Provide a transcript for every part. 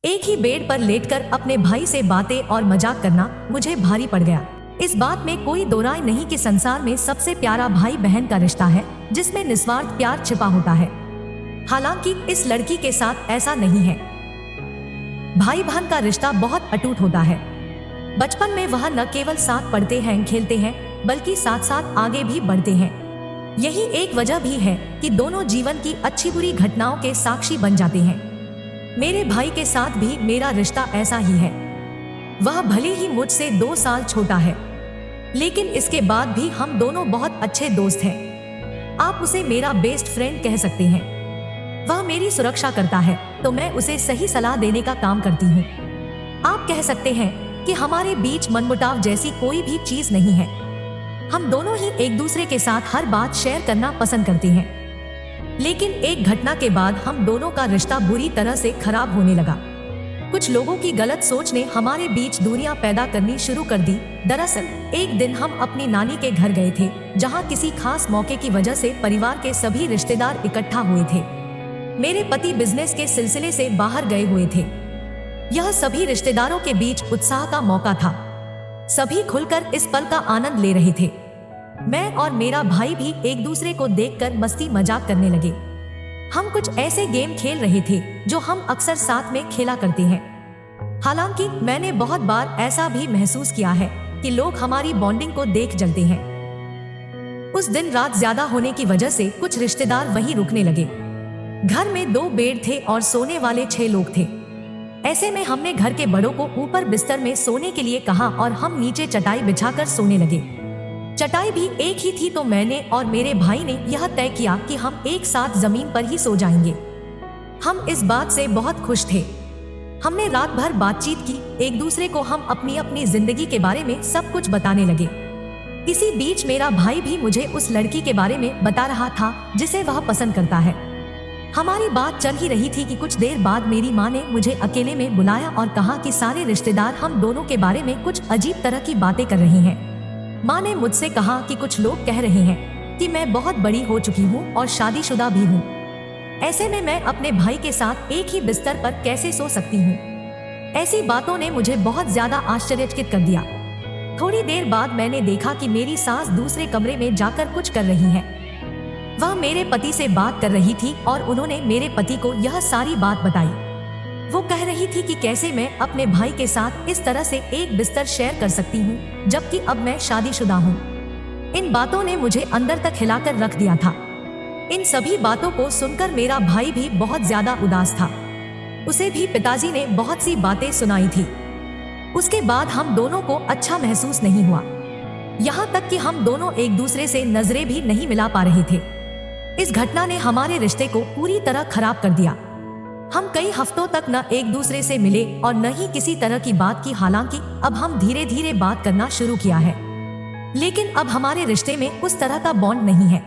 एक ही बेड पर लेटकर अपने भाई से बातें और मजाक करना मुझे भारी पड़ गया। इस बात में कोई दो राय नहीं कि संसार में सबसे प्यारा भाई बहन का रिश्ता है जिसमें निस्वार्थ प्यार छिपा होता है। हालांकि इस लड़की के साथ ऐसा नहीं है। भाई बहन का रिश्ता बहुत अटूट होता है। बचपन में वह न केवल साथ पढ़ते हैं खेलते हैं बल्कि साथ साथ आगे भी बढ़ते हैं। यही एक वजह भी है कि दोनों जीवन की अच्छी बुरी घटनाओं के साक्षी बन जाते हैं। मेरे भाई के साथ भी मेरा रिश्ता ऐसा ही है। वह भले ही मुझसे 2 साल छोटा है, लेकिन इसके बाद भी हम दोनों बहुत अच्छे दोस्त हैं। आप उसे मेरा बेस्ट फ्रेंड कह सकते हैं। वह मेरी सुरक्षा करता है तो मैं उसे सही सलाह देने का काम करती हूँ। आप कह सकते हैं कि हमारे बीच मनमुटाव जैसी कोई भी चीज नहीं है। हम दोनों ही एक दूसरे के साथ हर बात शेयर करना पसंद करते हैं, लेकिन एक घटना के बाद हम दोनों का रिश्ता बुरी तरह से खराब होने लगा। कुछ लोगों की गलत सोच ने हमारे बीच दूरियां पैदा करनी शुरू कर दी। दरअसल एक दिन हम अपनी नानी के घर गए थे, जहां किसी खास मौके की वजह से परिवार के सभी रिश्तेदार इकट्ठा हुए थे। मेरे पति बिजनेस के सिलसिले से बाहर गए हुए थे। यह सभी रिश्तेदारों के बीच उत्साह का मौका था। सभी खुलकर इस पल का आनंद ले रहे थे। मैं और मेरा भाई भी एक दूसरे को देखकर मस्ती मजाक करने लगे। हम कुछ ऐसे गेम खेल रहे थे जो हम अक्सर साथ में खेला करते हैं। हालांकि मैंने बहुत बार ऐसा भी महसूस किया है कि लोग हमारी बॉन्डिंग को देख जलते हैं। उस दिन रात ज्यादा होने की वजह से कुछ रिश्तेदार वहीं रुकने लगे। घर में 2 बेड थे और सोने वाले 6 लोग थे। ऐसे में हमने घर के बड़ों को ऊपर बिस्तर में सोने के लिए कहा और हम नीचे चटाई बिछाकर सोने लगे। चटाई भी एक ही थी तो मैंने और मेरे भाई ने यह तय किया कि हम एक साथ जमीन पर ही सो जाएंगे। हम इस बात से बहुत खुश थे। हमने रात भर बातचीत की। एक दूसरे को हम अपनी अपनी जिंदगी के बारे में सब कुछ बताने लगे। इसी बीच मेरा भाई भी मुझे उस लड़की के बारे में बता रहा था जिसे वह पसंद करता है। हमारी बात चल ही रही थी कि कुछ देर बाद मेरी माँ ने मुझे अकेले में बुलाया और कहा कि सारे रिश्तेदार हम दोनों के बारे में कुछ अजीब तरह की बातें कर रहे हैं। माँ ने मुझसे कहा कि कुछ लोग कह रहे हैं कि मैं बहुत बड़ी हो चुकी हूँ और शादीशुदा भी हूँ। ऐसे में मैं अपने भाई के साथ एक ही बिस्तर पर कैसे सो सकती हूँ। ऐसी बातों ने मुझे बहुत ज्यादा आश्चर्यचकित कर दिया। थोड़ी देर बाद मैंने देखा कि मेरी सास दूसरे कमरे में जाकर कुछ कर रही है। वह मेरे पति से बात कर रही थी और उन्होंने मेरे पति को यह सारी बात बताई। वो कह रही थी कि कैसे मैं अपने भाई के साथ इस तरह से एक बिस्तर शेयर कर सकती हूँ जबकि अब मैं शादीशुदा हूँ। इन बातों ने मुझे अंदर तक हिलाकर रख दिया था। इन सभी बातों को सुनकर मेरा भाई भी बहुत ज्यादा उदास था। उसे भी पिताजी ने बहुत सी बातें सुनाई थी। उसके बाद हम दोनों को अच्छा महसूस नहीं हुआ। यहाँ तक कि हम दोनों एक दूसरे से नजरें भी नहीं मिला पा रहे थे। इस घटना ने हमारे रिश्ते को पूरी तरह खराब कर दिया। हम कई हफ्तों तक न एक दूसरे से मिले और न ही किसी तरह की बात की। हालांकि अब हम धीरे धीरे बात करना शुरू किया है, लेकिन अब हमारे रिश्ते में उस तरह का बॉन्ड नहीं है।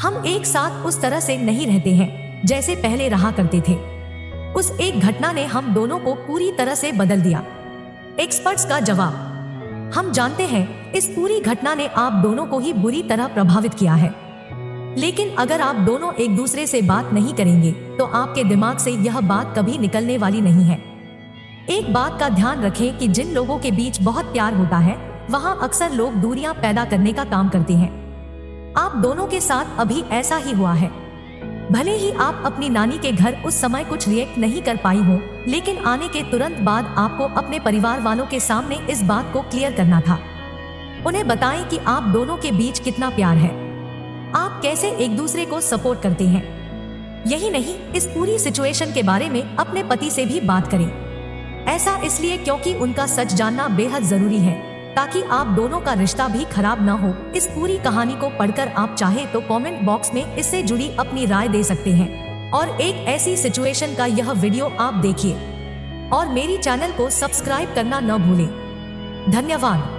हम एक साथ उस तरह से नहीं रहते हैं जैसे पहले रहा करते थे। उस एक घटना ने हम दोनों को पूरी तरह से बदल दिया। एक्सपर्ट्स का जवाब। हम जानते हैं इस पूरी घटना ने आप दोनों को ही बुरी तरह प्रभावित किया है, लेकिन अगर आप दोनों एक दूसरे से बात नहीं करेंगे तो आपके दिमाग से यह बात कभी निकलने वाली नहीं है। एक बात का ध्यान रखें कि जिन लोगों के बीच बहुत प्यार होता है वहां अक्सर लोग दूरियां पैदा करने का काम करते हैं। आप दोनों के साथ अभी ऐसा ही हुआ है। भले ही आप अपनी नानी के घर उस समय कुछ रिएक्ट नहीं कर पाई हो, लेकिन आने के तुरंत बाद आपको अपने परिवार वालों के सामने इस बात को क्लियर करना था। उन्हें बताएं कि आप दोनों के बीच कितना प्यार है, आप कैसे एक दूसरे को सपोर्ट करते हैं। यही नहीं, इस पूरी सिचुएशन के बारे में अपने पति से भी बात करें। ऐसा इसलिए क्योंकि उनका सच जानना बेहद जरूरी है ताकि आप दोनों का रिश्ता भी खराब ना हो। इस पूरी कहानी को पढ़कर आप चाहे तो कमेंट बॉक्स में इससे जुड़ी अपनी राय दे सकते हैं और एक ऐसी सिचुएशन का यह वीडियो आप देखिए और मेरी चैनल को सब्सक्राइब करना न भूलें। धन्यवाद।